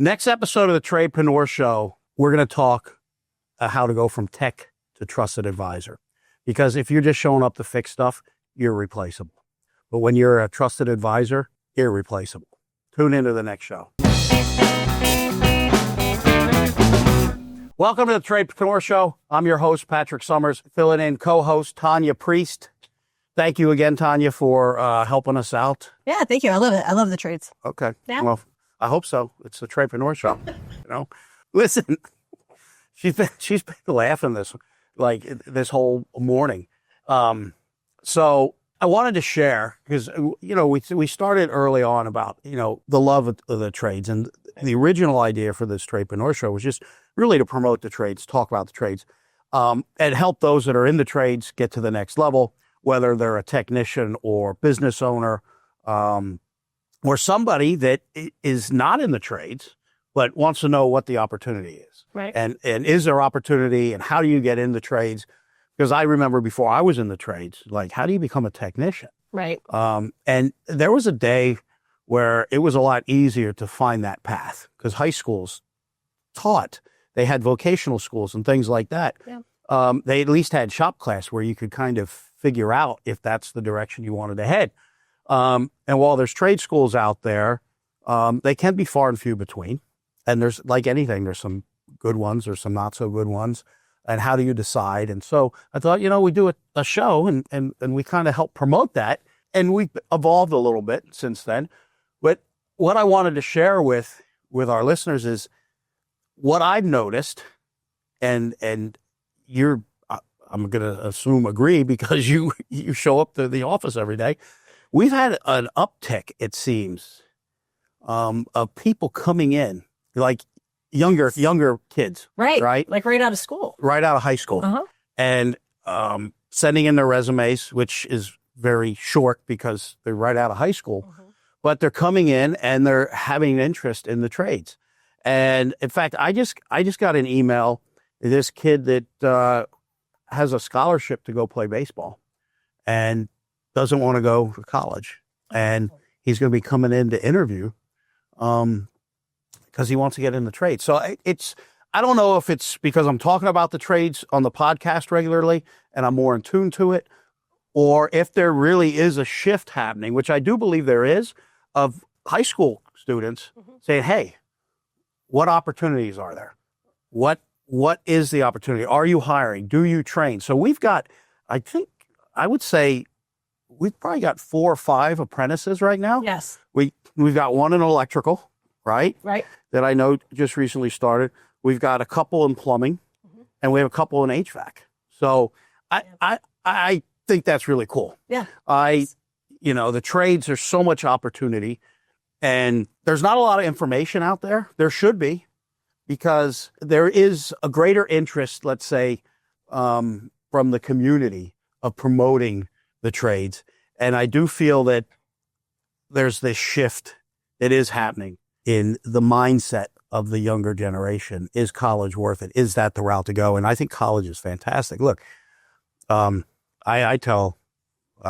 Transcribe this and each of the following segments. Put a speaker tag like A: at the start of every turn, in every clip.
A: Next episode of the Tradepreneur Show, we're going to talk how to go from tech to trusted advisor. Because if you're just showing up to fix stuff, you're replaceable. But when you're a trusted advisor, irreplaceable. Tune into the next show. Welcome to the Tradepreneur Show. I'm your host, Patrick Summers, filling in co-host Tanya Priest. Thank you again, Tanya, for helping us out.
B: Yeah, thank you. I love it. I love the trades.
A: Okay.
B: Yeah.
A: Well, I hope so. It's the Tradepreneur Show. Listen, she's been laughing this whole morning. So I wanted to share because we started early on about the love of the trades, and the original idea for this Tradepreneur Show was just really to promote the trades, talk about the trades, and help those that are in the trades get to the next level, whether they're a technician or business owner, or somebody that is not in the trades but wants to know what the opportunity is.
B: Right.
A: And is there opportunity, and how do you get in the trades? Because I remember before I was in the trades, like, how do you become a technician?
B: Right.
A: And there was a day where it was a lot easier to find that path because high schools taught. They had vocational schools and things like that. Yeah. They at least had shop class where you could kind of figure out if that's the direction you wanted to head. And while there's trade schools out there, they can be far and few between. And there's, like anything, there's some good ones, there's some not so good ones. And how do you decide? And so I thought, we do a show and we kind of help promote that. And we've evolved a little bit since then. But what I wanted to share with our listeners is what I've noticed, and you're, I'm going to assume agree because you show up to the office every day. We've had an uptick, it seems, of people coming in, like younger kids.
B: Right. Like right out of school.
A: Right out of high school.
B: Uh-huh.
A: And sending in their resumes, which is very short because they're right out of high school. Mm-hmm. But they're coming in and they're having an interest in the trades. And in fact, I just got an email, this kid that has a scholarship to go play baseball and doesn't want to go to college. And he's going to be coming in to interview because he wants to get in the trade. So I don't know if it's because I'm talking about the trades on the podcast regularly and I'm more in tune to it, or if there really is a shift happening, which I do believe there is, of high school students saying, hey, what opportunities are there? What is the opportunity? Are you hiring? Do you train? So we've got, I would say we've probably got 4 or 5 apprentices right now.
B: Yes.
A: We've got one in electrical, right?
B: Right.
A: That I know just recently started. We've got a couple in plumbing, and we have a couple in HVAC. So I think that's really cool.
B: Yeah.
A: The trades, there's so much opportunity, and there's not a lot of information out there. There should be, because there is a greater interest, let's say, from the community of promoting the trades. And I do feel that there's this shift that is happening in the mindset of the younger generation. Is college worth it? Is that the route to go? And I think college is fantastic. Look, I tell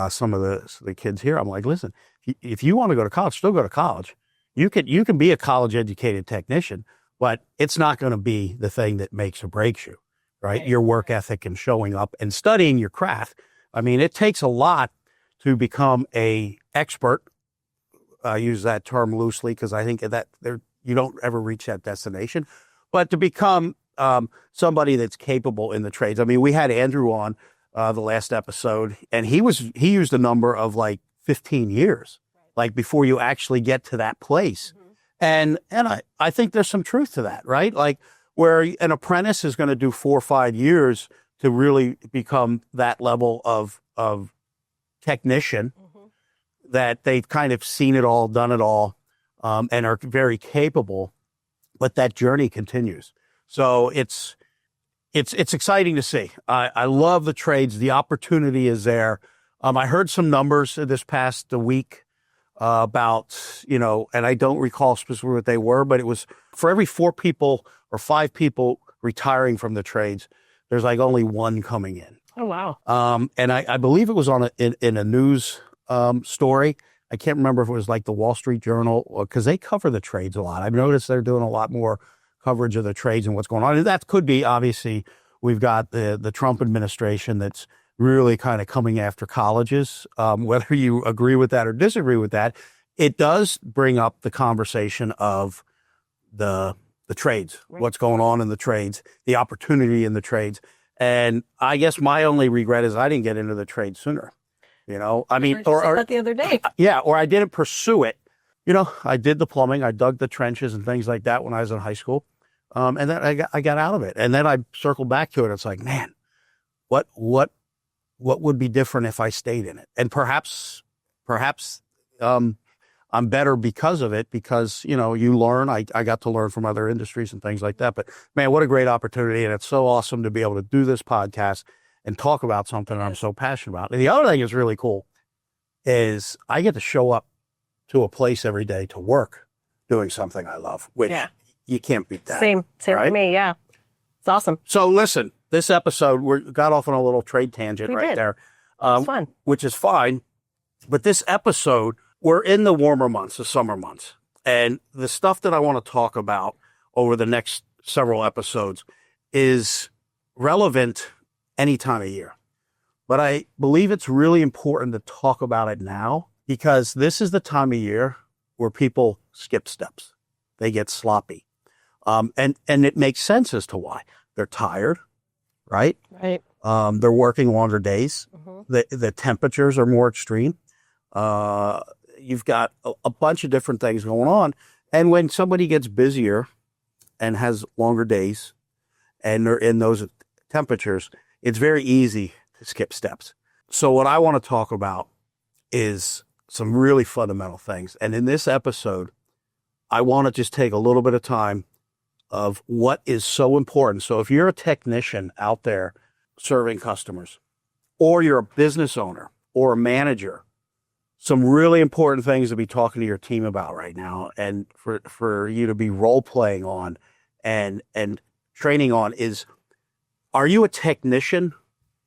A: some of the kids here, I'm like, listen, if you want to go to college, still go to college. You can be a college educated technician, but it's not going to be the thing that makes or breaks you, right? Your work ethic and showing up and studying your craft. I mean, it takes a lot to become a expert. I use that term loosely because I think that you don't ever reach that destination, but to become somebody that's capable in the trades. I mean, we had Andrew on the last episode, and he used a number of like 15 years, like before you actually get to that place. And I think there's some truth to that, right? Like where an apprentice is going to do 4 or 5 years to really become that level of technician, that they've kind of seen it all, done it all, and are very capable, but that journey continues. So it's exciting to see. I love the trades. The opportunity is there. I heard some numbers this past week about, and I don't recall specifically what they were, but it was for every 4 people or 5 people retiring from the trades, there's like only 1 coming in.
B: Oh, wow.
A: And I believe it was in a news story. I can't remember if it was like the Wall Street Journal, or because they cover the trades a lot. I've noticed they're doing a lot more coverage of the trades and what's going on. And that could be, obviously, we've got the Trump administration that's really kind of coming after colleges. Whether you agree with that or disagree with that, it does bring up the conversation of the trades,
B: Right.
A: what's going on in the trades, the opportunity in the trades. And I guess my only regret is I didn't get into the trade sooner. I mean,
B: or that the other day.
A: yeah, or I didn't pursue it. I did the plumbing, I dug the trenches and things like that when I was in high school. And then I got out of it. And then I circled back to it. It's like, man, what would be different if I stayed in it? And perhaps, I'm better because of it, because, you learn. I got to learn from other industries and things like that. But man, what a great opportunity. And it's so awesome to be able to do this podcast and talk about something I'm so passionate about. And the other thing is really cool is I get to show up to a place every day to work doing something I love, which you can't beat that.
B: Same
A: right?
B: for me. Yeah. It's awesome.
A: So listen, this episode, we got off on a little trade tangent there.
B: It's fun.
A: Which is fine. But this episode, we're in the warmer months, the summer months. And the stuff that I want to talk about over the next several episodes is relevant any time of year. But I believe it's really important to talk about it now, because this is the time of year where people skip steps. They get sloppy. And it makes sense as to why. They're tired, right?
B: Right.
A: They're working longer days.
B: Mm-hmm.
A: The temperatures are more extreme. You've got a bunch of different things going on. And when somebody gets busier and has longer days and they're in those temperatures, it's very easy to skip steps. So what I want to talk about is some really fundamental things. And in this episode, I want to just take a little bit of time of what is so important. So if you're a technician out there serving customers, or you're a business owner or a manager, some really important things to be talking to your team about right now, and for you to be role playing on and training on is, are you a technician,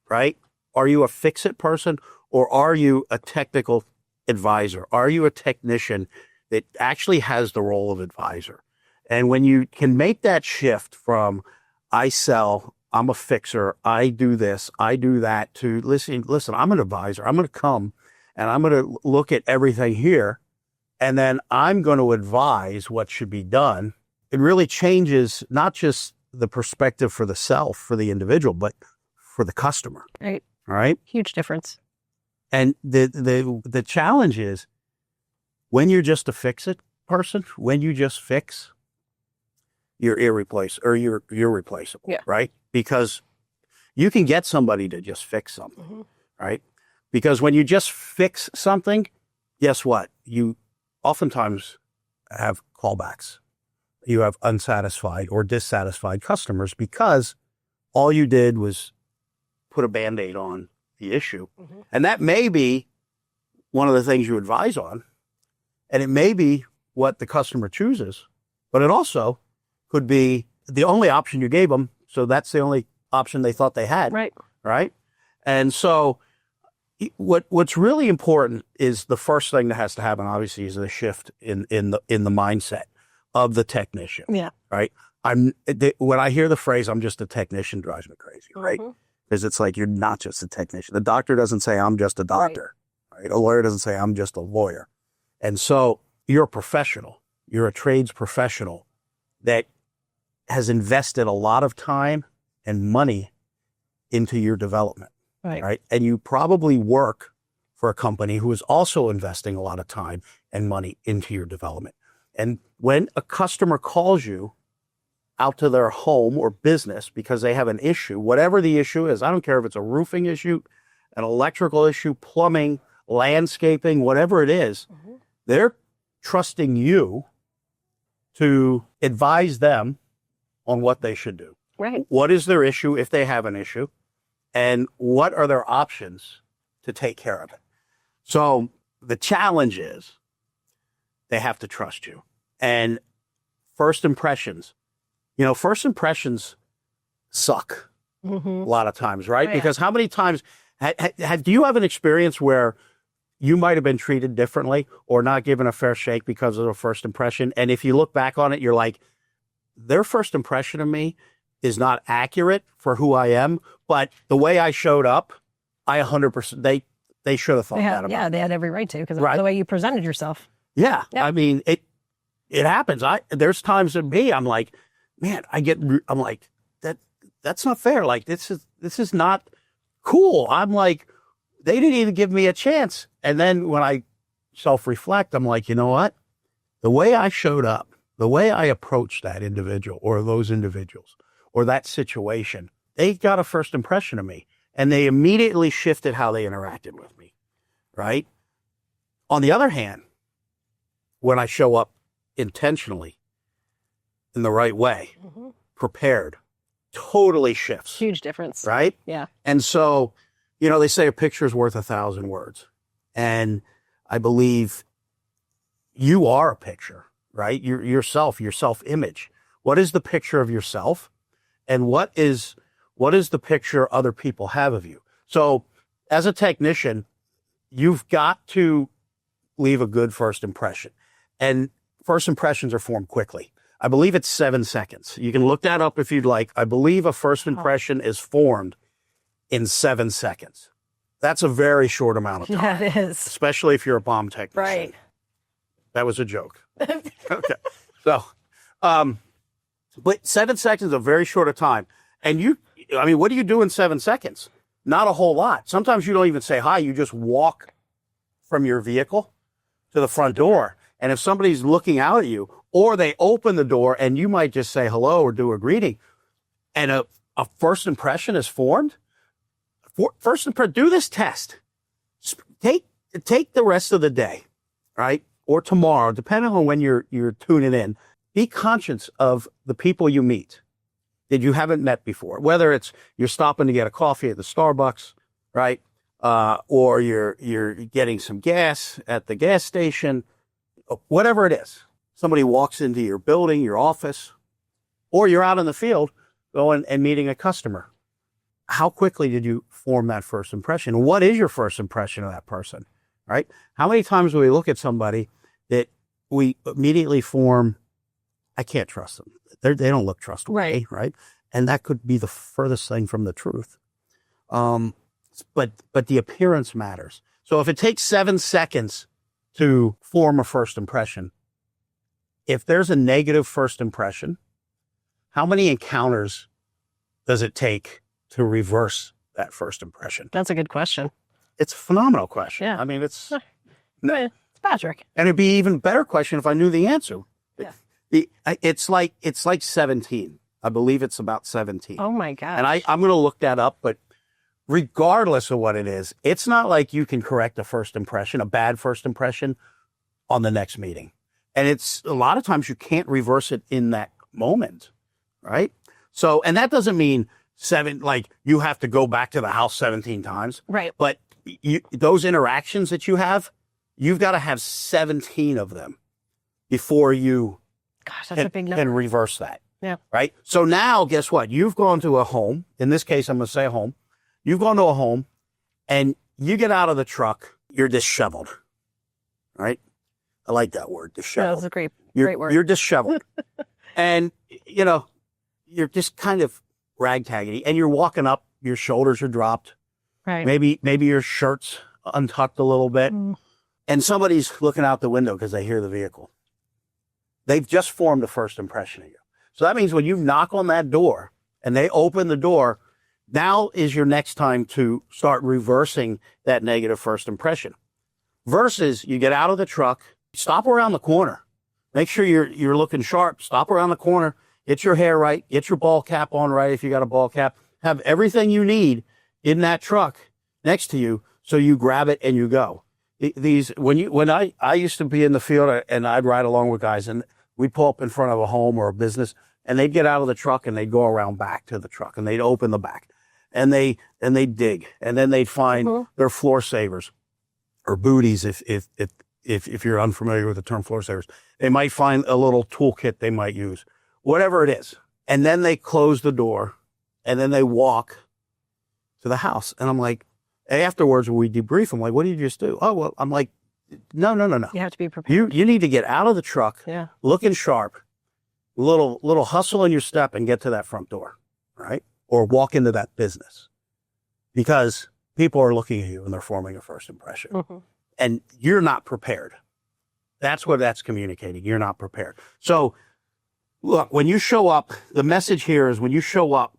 A: right? Are you a fix-it person, or are you a technical advisor? Are you a technician that actually has the role of advisor? And when you can make that shift from I sell, I'm a fixer, I do this, I do that, to listen, I'm an advisor. I'm going to come and I'm going to look at everything here, and then I'm going to advise what should be done. It really changes not just the perspective for the self, for the individual, but for the customer.
B: Right.
A: All right.
B: Huge difference.
A: And the challenge is, when you're just a fix-it person, when you just fix, you're irreplaceable, or you're replaceable, right? Because you can get somebody to just fix something, right? Because when you just fix something, guess what? You oftentimes have callbacks. You have unsatisfied or dissatisfied customers, because all you did was put a Band-Aid on the issue. And that may be one of the things you advise on, and it may be what the customer chooses, but it also could be the only option you gave them. So that's the only option they thought they had.
B: Right.
A: Right. And so what's really important is, the first thing that has to happen, obviously, is the shift in the mindset of the technician.
B: Yeah.
A: Right. When I hear the phrase, I'm just a technician, drives me crazy. Right. Because it's like, you're not just a technician. The doctor doesn't say, I'm just a doctor. Right. A lawyer doesn't say, I'm just a lawyer. And so you're a professional. You're a trades professional that has invested a lot of time and money into your development. Right. And you probably work for a company who is also investing a lot of time and money into your development. And when a customer calls you out to their home or business because they have an issue, whatever the issue is, I don't care if it's a roofing issue, an electrical issue, plumbing, landscaping, whatever it is, they're trusting you to advise them on what they should do.
B: Right.
A: What is their issue, if they have an issue, and what are their options to take care of it? So the challenge is, they have to trust you. And first impressions suck a lot of times, right?
B: Oh, yeah.
A: Because how many times do you have an experience where you might have been treated differently or not given a fair shake because of the first impression. And if you look back on it, you're like, their first impression of me is not accurate for who I am, but the way I showed up, I 100%, they should have thought that about
B: they had every right to, because
A: Right.
B: of the way you presented yourself.
A: Yeah.
B: Yep.
A: I mean, it happens. There's times in me, I'm like, man, I'm like, that's not fair. Like, this is not cool. I'm like, they didn't even give me a chance. And then when I self-reflect, I'm like, you know what? The way I showed up, the way I approached that individual or those individuals or that situation, they got a first impression of me and they immediately shifted how they interacted with me. Right? On the other hand, when I show up intentionally in the right way, prepared, totally shifts.
B: Huge difference.
A: Right?
B: Yeah.
A: And so, they say a picture is worth 1,000 words. And I believe you are a picture, right? Your self-image. What is the picture of yourself? And what is the picture other people have of you? So as a technician, you've got to leave a good first impression. And first impressions are formed quickly. I believe it's 7 seconds. You can look that up if you'd like. I believe a first impression is formed in 7 seconds. That's a very short amount of time.
B: Yeah, it is.
A: Especially if you're a bomb technician.
B: Right.
A: That was a joke. Okay. So, but 7 seconds is a very short of time. And what do you do in 7 seconds? Not a whole lot. Sometimes you don't even say hi. You just walk from your vehicle to the front door. And if somebody's looking out at you, or they open the door and you might just say hello or do a greeting, and a first impression is formed, do this test. Take the rest of the day, right? Or tomorrow, depending on when you're tuning in. Be conscious of the people you meet that you haven't met before, whether it's you're stopping to get a coffee at the Starbucks, right? Or you're getting some gas at the gas station, whatever it is. Somebody walks into your building, your office, or you're out in the field going and meeting a customer. How quickly did you form that first impression? What is your first impression of that person, right? How many times do we look at somebody that we immediately form, I can't trust them. They don't look trustworthy, right? And that could be the furthest thing from the truth. But the appearance matters. So if it takes 7 seconds to form a first impression, if there's a negative first impression, how many encounters does it take to reverse that first impression?
B: That's a good question.
A: It's a phenomenal question.
B: Yeah.
A: I mean, it's
B: Patrick.
A: And it'd be even better question if I knew the answer.
B: Yeah.
A: It's like 17. I believe it's about 17.
B: Oh my gosh.
A: And I'm going to look that up, but regardless of what it is, it's not like you can correct a first impression, a bad first impression on the next meeting. And it's a lot of times you can't reverse it in that moment, right? So, and that doesn't mean you have to go back to the house 17 times.
B: Right.
A: But those interactions that you have, you've got to have 17 of them before you
B: Gosh, that's a big number.
A: can reverse that.
B: Yeah.
A: Right. So now guess what? You've gone to a home. In this case, I'm going to say a home. You've gone to a home and you get out of the truck. You're disheveled. Right. I like that word, disheveled.
B: Yeah, that's a great word.
A: You're disheveled. And, you're just kind of ragtaggy and you're walking up, your shoulders are dropped.
B: Right.
A: Maybe your shirt's untucked a little bit. And somebody's looking out the window because they hear the vehicle. They've just formed a first impression of you. So that means when you knock on that door and they open the door, now is your next time to start reversing that negative first impression. Versus you get out of the truck, stop around the corner. Make sure you're looking sharp. Stop around the corner. Get your hair right. Get your ball cap on right if you got a ball cap. Have everything you need in that truck next to you so you grab it and you go. When I used to be in the field and I'd ride along with guys and we'd pull up in front of a home or a business and they'd get out of the truck and they'd go around back to the truck and they'd open the back and they'd dig and then they'd find their floor savers or booties if you're unfamiliar with the term floor savers. They might find a little toolkit they might use, whatever it is. And then they close the door and then they walk to the house. And I'm like, Afterwards, when we debrief, I'm like, what did you just do? Oh, well, I'm like, no.
B: You have to be prepared.
A: You need to get out of the truck,
B: Yeah.
A: looking sharp, little hustle in your step and get to that front door, right? Or walk into that business because people are looking at you and they're forming a first impression.
B: Mm-hmm.
A: And you're not prepared. That's what that's communicating. You're not prepared. So look, when you show up, the message here is when you show up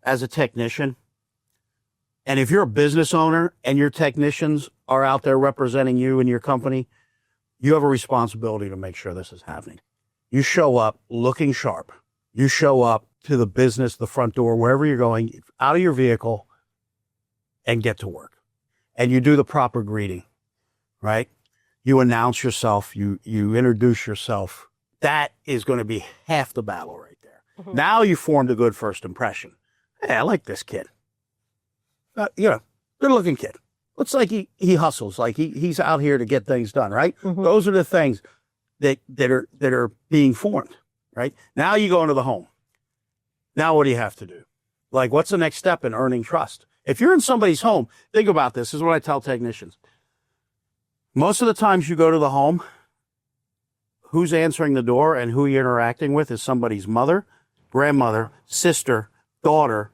A: as a technician, and if you're a business owner and your technicians are out there representing you and your company, you have a responsibility to make sure this is happening. You show up looking sharp. You show up to the business, the front door, wherever you're going, out of your vehicle and get to work. And you do the proper greeting, right? You announce yourself. You introduce yourself. That is going to be half the battle right there. Mm-hmm. Now you formed a good first impression. Hey, I like this kid. Good looking kid. Looks like he hustles, like he's out here to get things done, right? Mm-hmm. Those are the things that are being formed, right? Now you go into the home. Now what do you have to do? Like, what's the next step in earning trust? If you're in somebody's home, think about this. This is what I tell technicians. Most of the times you go to the home, who's answering the door and who you're interacting with is somebody's mother, grandmother, sister, daughter,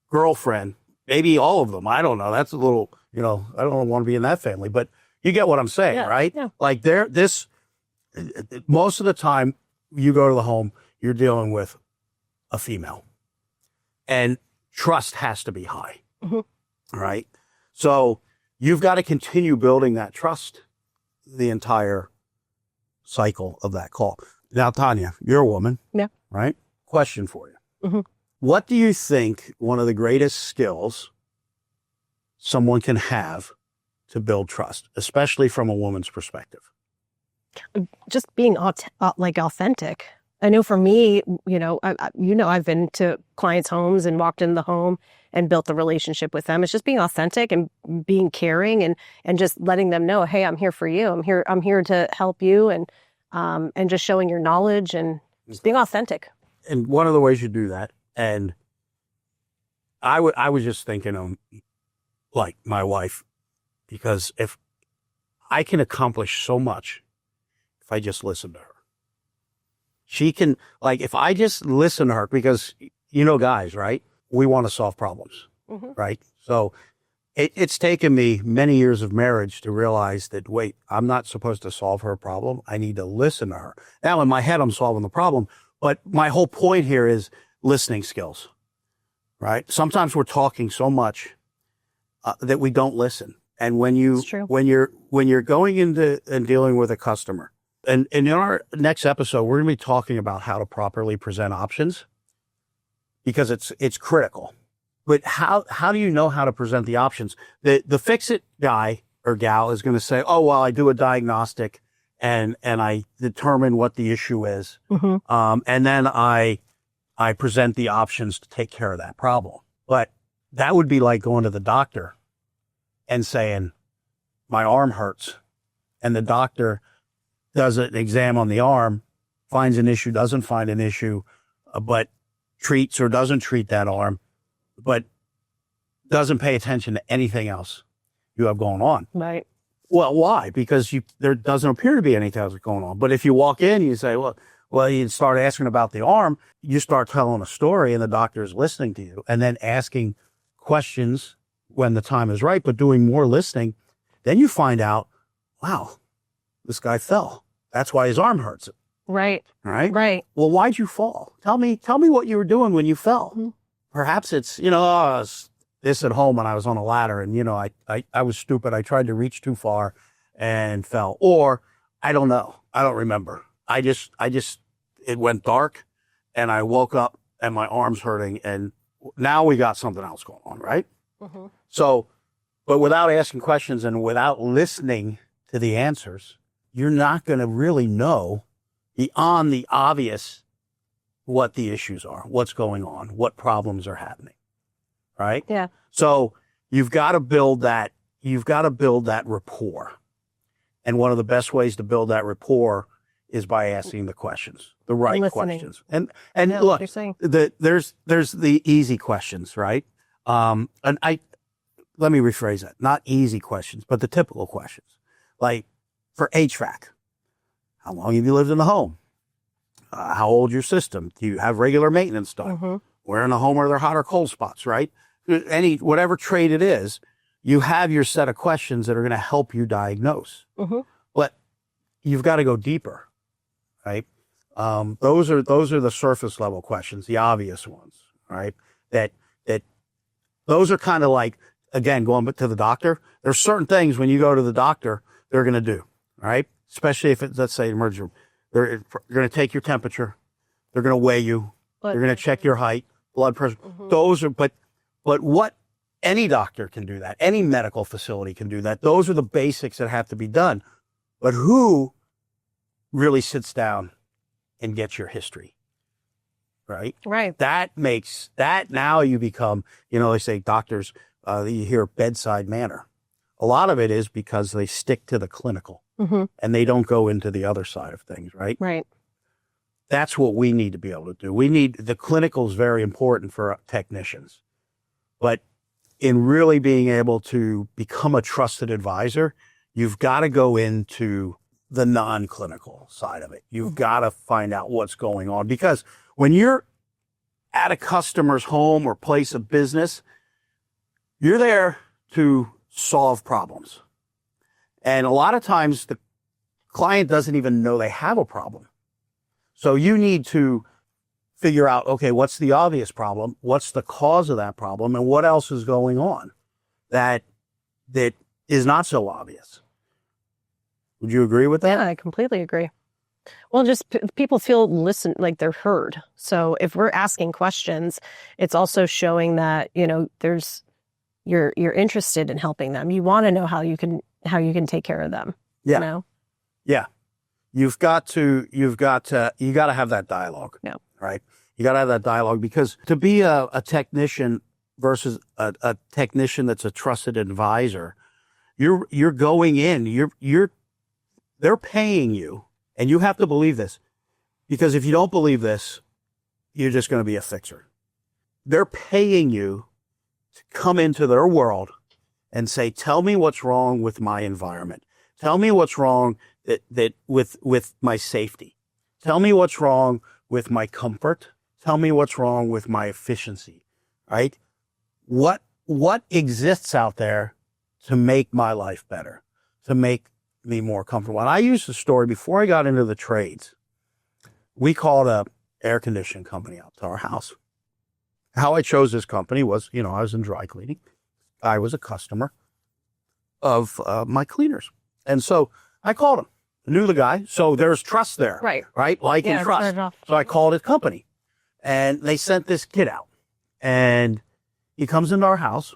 A: girlfriend, maybe all of them. I don't know. That's a little, I don't want to be in that family, but you get what I'm saying, right? Yeah. Like most of the time you go to the home, you're dealing with a female and trust has to be high, right? So you've got to continue building that trust the entire cycle of that call. Now, Tanya, you're a woman, right? Question for you. Mm-hmm. What do you think one of the greatest skills someone can have to build trust, especially from a woman's perspective?
B: Just being authentic. I know for me, I've been to clients' homes and walked in the home and built the relationship with them. It's just being authentic and being caring and just letting them know, hey, I'm here for you. I'm here to help you and just showing your knowledge and just being authentic.
A: And one of the ways you do that, and I was just thinking of like my wife, because if I can accomplish so much if I just listen to her. She can, like, if I just listen to her, because guys, right? We want to solve problems, right? So it's taken me many years of marriage to realize that, wait, I'm not supposed to solve her problem. I need to listen to her. Now in my head, I'm solving the problem, but my whole point here is listening skills, right? Sometimes we're talking so much that we don't listen. And when you're going into and dealing with a customer, and in our next episode, we're going to be talking about how to properly present options, because it's critical. But how do you know how to present the options? The fix-it guy or gal is going to say, oh, well, I do a diagnostic and I determine what the issue is. Mm-hmm. And then I present the options to take care of that problem. But that would be like going to the doctor and saying, my arm hurts. And the doctor does an exam on the arm, finds an issue, doesn't find an issue, but treats or doesn't treat that arm, but doesn't pay attention to anything else you have going on.
B: Right.
A: Well, why? Because there doesn't appear to be anything else going on. But if you walk in, you say, well, you start asking about the arm, you start telling a story and the doctor is listening to you, and then asking questions when the time is right, but doing more listening. Then you find out, wow, this guy fell. That's why his arm hurts.
B: Right.
A: Right.
B: Right.
A: Well, why'd you fall? Tell me what you were doing when you fell. Mm-hmm. Perhaps it's, this at home when I was on a ladder and, I was stupid. I tried to reach too far and fell. Or I don't know. I don't remember. It went dark and I woke up and my arm's hurting and now we got something else going on. Right. Mm-hmm. So, but without asking questions and without listening to the answers, you're not going to really know beyond the obvious what the issues are, what's going on, what problems are happening. Right?
B: Yeah.
A: So you've got to build that rapport. And one of the best ways to build that rapport is by asking the questions, the right questions. And look, there's the easy questions, right? And let me rephrase that. Not easy questions, but the typical questions. Like for HVAC, how long have you lived in the home? How old is your system? Do you have regular maintenance done?
B: Mm-hmm.
A: Where in the home are there hot or cold spots, right? Whatever trade it is, you have your set of questions that are going to help you diagnose.
B: Mm-hmm.
A: But you've got to go deeper, right? Those are the surface level questions, the obvious ones, right? That those are kind of like, again, going to the doctor. There's certain things when you go to the doctor, they're going to do, right? Especially if it's, let's say, emergency room. They're going to take your temperature. They're going to weigh you. They're going to check your height, blood pressure.
B: Mm-hmm.
A: Those are, but what any doctor can do that. Any medical facility can do that. Those are the basics that have to be done. But who really sits down and gets your history, right?
B: Right.
A: That makes that now you become, they say doctors, you hear bedside manner. A lot of it is because they stick to the clinical
B: Mm-hmm.
A: and they don't go into the other side of things, right?
B: Right.
A: That's what we need to be able to do. The clinical is very important for technicians, but in really being able to become a trusted advisor, you've got to go into the non-clinical side of it. You've got to find out what's going on, because when you're at a customer's home or place of business, you're there to solve problems. And a lot of times the client doesn't even know they have a problem. So you need to figure out, okay, what's the obvious problem? What's the cause of that problem? And what else is going on that is not so obvious? Would you agree with that?
B: Yeah, I completely agree. Well, just people feel like they're heard. So if we're asking questions, it's also showing that, you're interested in helping them. You want to know how you can take care of them.
A: Yeah. Yeah. You got to have that dialogue.
B: Yeah.
A: Right. You got to have that dialogue, because to be a technician versus a technician that's a trusted advisor, you're going in, they're paying you, and you have to believe this, because if you don't believe this, you're just going to be a fixer. They're paying you to come into their world and say, tell me what's wrong with my environment. Tell me what's wrong with my safety. Tell me what's wrong with my comfort. Tell me what's wrong with my efficiency, right? What exists out there to make my life better, to make me more comfortable? And I used the story before I got into the trades. We called a air conditioning company out to our house. How I chose this company was, I was in dry cleaning. I was a customer of my cleaners. And so I called him. I knew the guy. So there's trust there.
B: Right.
A: Right? Like and trust. So I called his company. And they sent this kid out. And he comes into our house.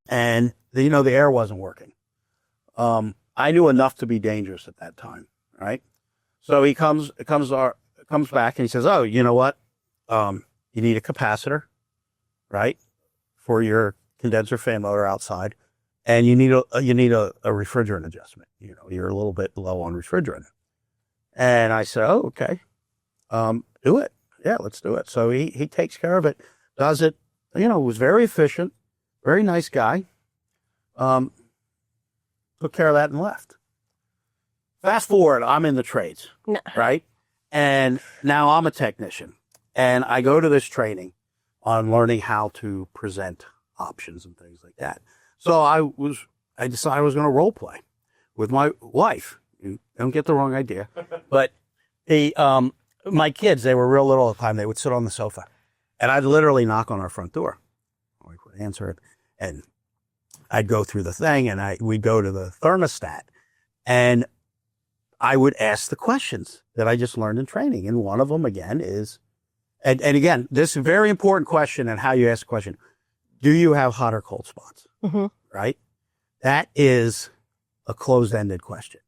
A: And, the air wasn't working. I knew enough to be dangerous at that time. Right? So he comes back and he says, oh, you know what? You need a capacitor, right, for your condenser fan motor outside, and you need a refrigerant adjustment. You're a little bit low on refrigerant. And I said, oh, okay, do it. Yeah, let's do it. So he takes care of it, does it. Was very efficient, very nice guy. Took care of that and left. Fast forward, I'm in the trades, right, and now I'm a technician. And I go to this training on learning how to present options and things like that. So I decided I was going to role play with my wife. You don't get the wrong idea. But my kids, they were real little at the time. They would sit on the sofa. And I'd literally knock on our front door. I would answer it. And I'd go through the thing, and we'd go to the thermostat. And I would ask the questions that I just learned in training. And one of them, again, is, and again, this is a very important question, and how you ask the question. Do you have hot or cold spots?
B: Mm-hmm.
A: Right? That is a closed-ended question.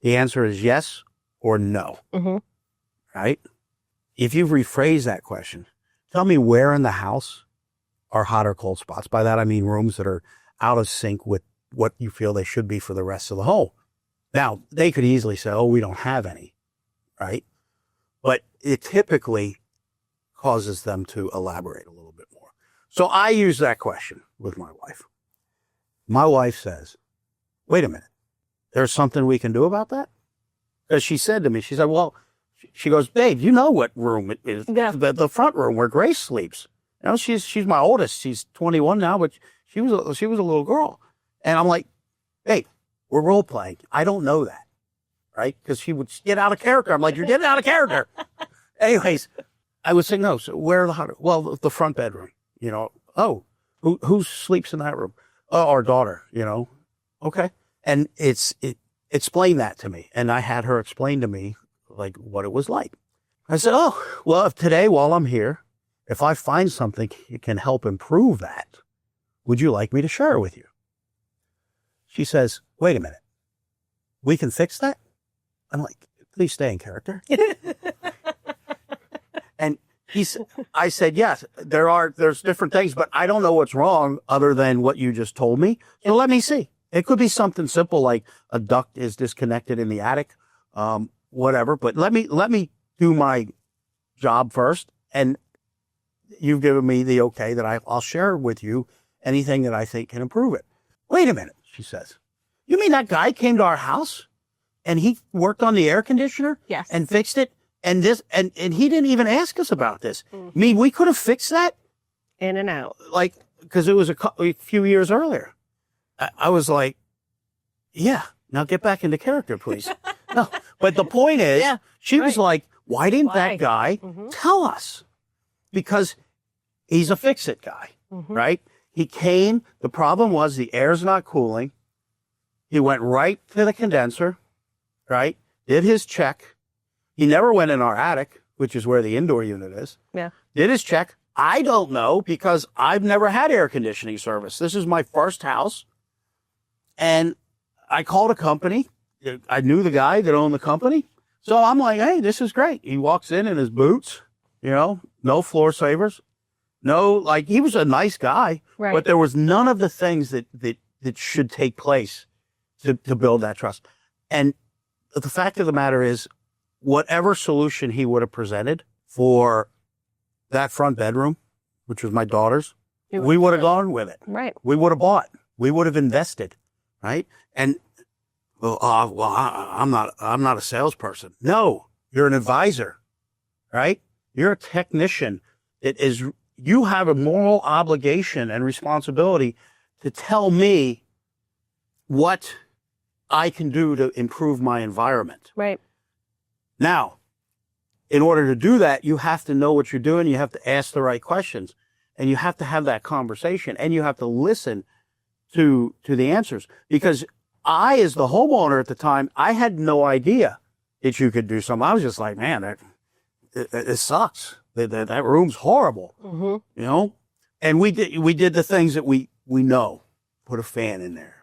A: The answer is yes or no.
B: Mm-hmm.
A: Right? If you rephrase that question, tell me where in the house are hot or cold spots. By that, I mean rooms that are out of sync with what you feel they should be for the rest of the home. Now, they could easily say, oh, we don't have any. Right? But it typically causes them to elaborate a little bit more. So I use that question with my wife. My wife says, wait a minute, there's something we can do about that? Because she said to me, she said, well, she goes, babe, you know what room it is?
B: Yeah.
A: The front room where Grace sleeps. You know, she's my oldest. She's 21 now, but she was a little girl. And I'm like, babe, we're role playing. I don't know that. Right? Because she would get out of character. I'm like, you're getting out of character. Anyways, I would say, no. So where well, the front bedroom, you know. Oh, who sleeps in that room? Oh, our daughter, you know. Okay. And it explained that to me. And I had her explain to me like what it was like. I said, oh, well, if today while I'm here, if I find something that can help improve that, would you like me to share it with you? She says, wait a minute. We can fix that? I'm like, please stay in character. And I said, yes, there's different things, but I don't know what's wrong other than what you just told me. So let me see. It could be something simple like a duct is disconnected in the attic, whatever. But let me do my job first. And you've given me the okay that I'll share with you anything that I think can improve it. Wait a minute, she says. You mean that guy came to our house and he worked on the air conditioner?
B: Yes.
A: And fixed it? And he didn't even ask us about this. I mean, we could have fixed that.
B: In and out.
A: Like, because it was a few years earlier. I was like, yeah, now get back into character, please. No, but the point is, she was like, why didn't that guy tell us? Because he's a fix-it guy, right? He came, the problem was the air's not cooling. He went right to the condenser, right? Did his check. He never went in our attic, which is where the indoor unit is. Yeah. Did his check. I don't know because I've never had air conditioning service. This is my first house. And I called a company. I knew the guy that owned the company. So I'm like, hey, this is great. He walks in his boots, you know, no floor savers. No, like he was a nice guy, right. But there was none of the things that should take place to build that trust. And the fact of the matter is, whatever solution he would have presented for that front bedroom, which was my daughter's, we would have gone with it. Right. We would have bought. We would have invested. Right. And I'm not a salesperson. No, you're an advisor. Right. You're a technician. You have a moral obligation and responsibility to tell me what I can do to improve my environment. Right. Now, in order to do that, you have to know what you're doing. You have to ask the right questions and you have to have that conversation and you have to listen to the answers, because I, as the homeowner at the time, I had no idea that you could do something. I was just like, man, it sucks. That room's horrible, you know? And we did the things that we know, put a fan in there.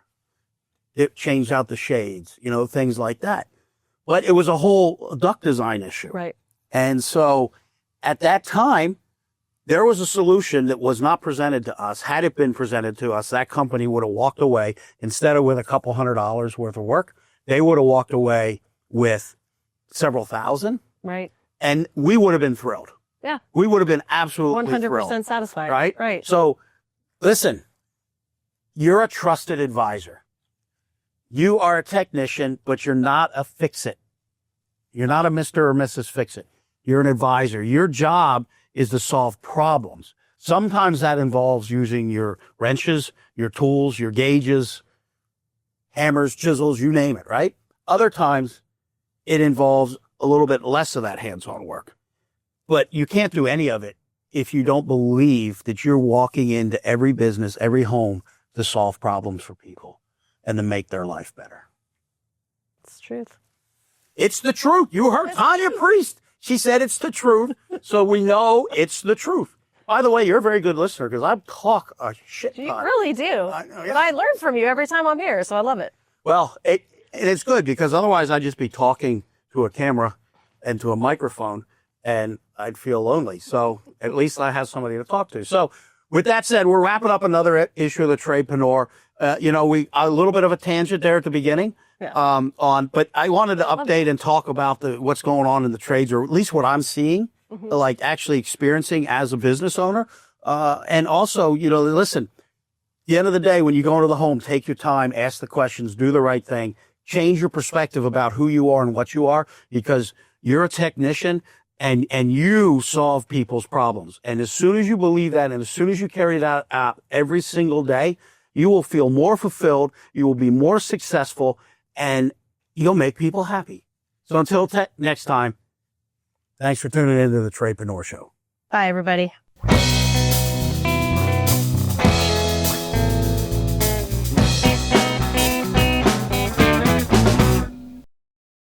A: It changed out the shades, you know, things like that. But it was a whole duct design issue. Right. And so at that time, there was a solution that was not presented to us. Had it been presented to us, that company would have walked away instead of with a couple $100 worth of work. They would have walked away with several thousand. Right. And we would have been thrilled. Yeah. We would have been absolutely 100% thrilled. Satisfied. Right. Right. So listen, you're a trusted advisor. You are a technician, but you're not a fix-it. You're not a Mr. or Mrs. Fix-it. You're an advisor. Your job is to solve problems. Sometimes that involves using your wrenches, your tools, your gauges, hammers, chisels, you name it, right? Other times it involves a little bit less of that hands-on work. But you can't do any of it if you don't believe that you're walking into every business, every home to solve problems for people and to make their life better. It's the truth. It's the truth. You heard Tanya Priest. She said it's the truth, so we know it's the truth. By the way, you're a very good listener because I talk a shit ton. You really do. I know, yeah. But I learn from you every time I'm here, so I love it. Well, it's good because otherwise I'd just be talking to a camera and to a microphone, and I'd feel lonely. So at least I have somebody to talk to. So with that said, we're wrapping up another issue of the Tradepreneur. You know, a little bit of a tangent there at the beginning. Yeah. But I wanted to update and talk about what's going on in the trades, or at least what I'm seeing, like actually experiencing as a business owner. And also, you know, listen, the end of the day, when you go into the home, take your time, ask the questions, do the right thing, change your perspective about who you are and what you are, because you're a technician and you solve people's problems. And as soon as you believe that, and as soon as you carry that out every single day, you will feel more fulfilled, you will be more successful, and you'll make people happy. So until next time, thanks for tuning into the Tradepreneur Show.
B: Bye, everybody.